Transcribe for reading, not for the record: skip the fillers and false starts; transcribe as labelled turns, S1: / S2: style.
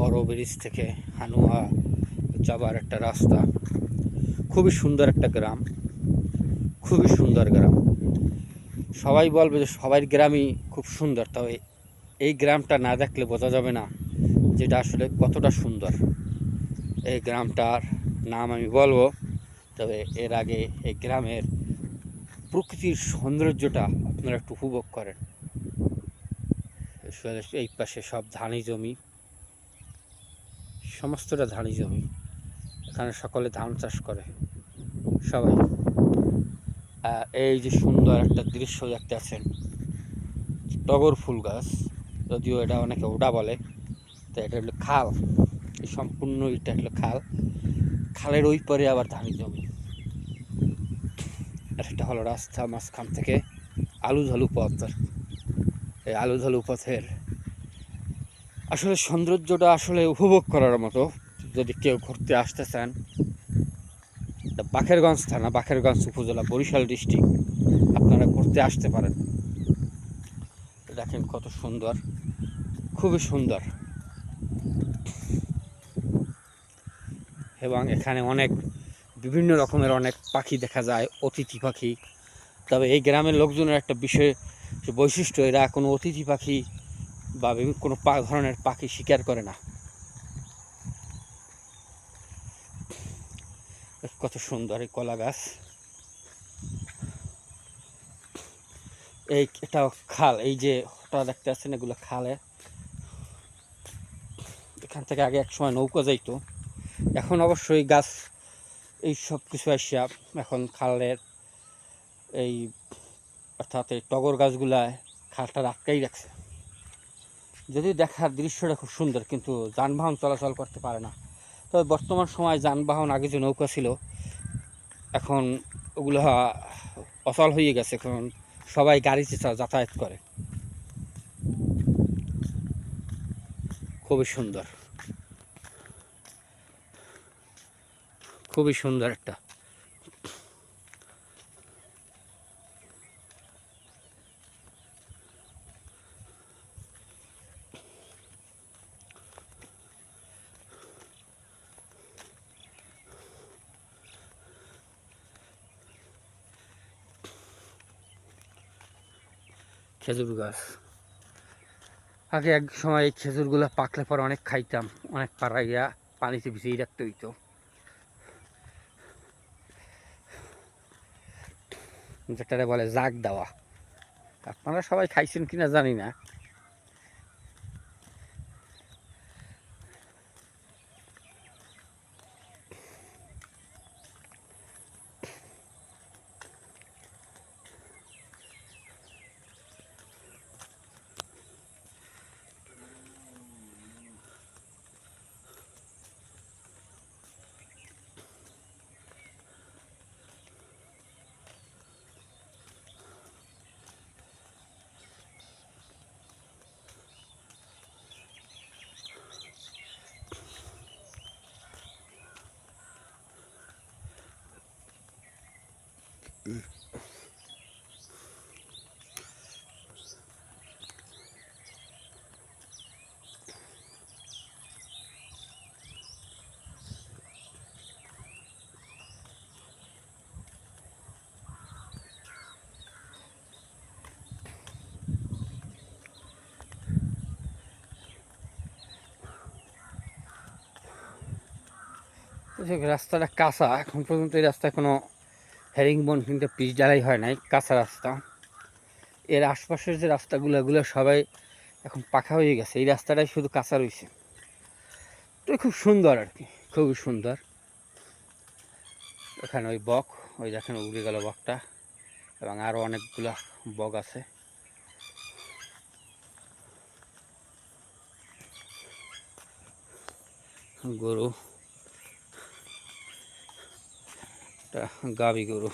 S1: বড় ব্রিজ থেকে হানুয়া যাবার একটা রাস্তা। খুবই সুন্দর একটা গ্রাম, খুবই সুন্দর গ্রাম। সবাই বলবে যে সবার গ্রামই খুব সুন্দর, তবে এই গ্রামটা না দেখলে বোঝা যাবে না যেটা আসলে কতটা সুন্দর। এই গ্রামটার নাম আমি বলবো, তবে এর আগে এই গ্রামের প্রকৃতির সৌন্দর্যটা আপনারা একটু উপভোগ করেন। এই পাশে সব ধানি জমি, সমস্তটা ধানি জমি। এখানে সকলে ধান চাষ করে সবাই। এই যে সুন্দর একটা দৃশ্য দেখতে আছেন, টগর ফুল গাছ, যদিও এটা অনেকে ওডা বলে, তো এটা হলো খাল। এই সম্পূর্ণ এটা হলো খাল, খালের ওই পারে আবার ধানি জমি। আর এটা হলো রাস্তা, মাঝখান থেকে আলুধালু পথ। এই আলুধালু পথের আসলে সৌন্দর্যটা আসলে উপভোগ করার মতো। যদি কেউ ঘুরতে আসতে চান, বাকেরগঞ্জ থানা, বাকেরগঞ্জ উপজেলা, বরিশাল ডিস্ট্রিক্ট, আপনারা ঘুরতে আসতে পারেন। দেখেন কত সুন্দর, খুবই সুন্দর। এবং এখানে অনেক বিভিন্ন রকমের অনেক পাখি দেখা যায়, অতিথি পাখি। তবে এই গ্রামের লোকজনের একটা বিষয় বৈশিষ্ট্য, এরা কোনো অতিথি পাখি বা কোনো ধরনের পাখি শিকার করে না। কত সুন্দর এই কলা গাছ। এটা খাল, এই যে ওটা দেখতে পাচ্ছেন, এগুলো খালে। এখান থেকে আগে এক সময় নৌকা যাইতো, এখন অবশ্যই গাছ এই সব কিছু আসিয়া এখন খালের এই অর্থাৎ এই টগর গাছগুলায় খালটা আটকাই রাখছে। যদিও দেখার দৃশ্যটা খুব সুন্দর, কিন্তু যানবাহন চলাচল করতে পারে না। তবে বর্তমান সময় যানবাহন, আগে যে নৌকা ছিল এখন ওগুলো অচল হয়ে গেছে, এখন সবাই গাড়িতে যাতায়াত করে। খুবই সুন্দর, খুবই সুন্দর একটা। খেজুর গাছ, আগে এক সময় এই খেজুরগুলো পাকলে পরে অনেক খাইতাম, অনেক পাড়াইয়া পানিতে ভিজিয়ে রাখতে হইতো। যেটারে বলে জাগ দেওয়া। আপনারা সবাই খাইছেন কিনা জানি না। রাস্তাটা কাঁচা, এখন পর্যন্ত এই রাস্তায় কোনো হেরিংবন কিন্তু পিচ ঢালাই হয় নাই, কাঁচা রাস্তা। এর আশপাশের যে রাস্তাগুলো, এগুলো সবাই এখন পাকা হয়ে গেছে, এই রাস্তাটাই শুধু কাঁচা রয়েছে। তো খুব সুন্দর আর কি, খুবই সুন্দর। এখানে ওই বক, ওই দেখেন উড়ে গেল বকটা, এবং আরও অনেকগুলা বক আছে। গরু, গাভী গরু।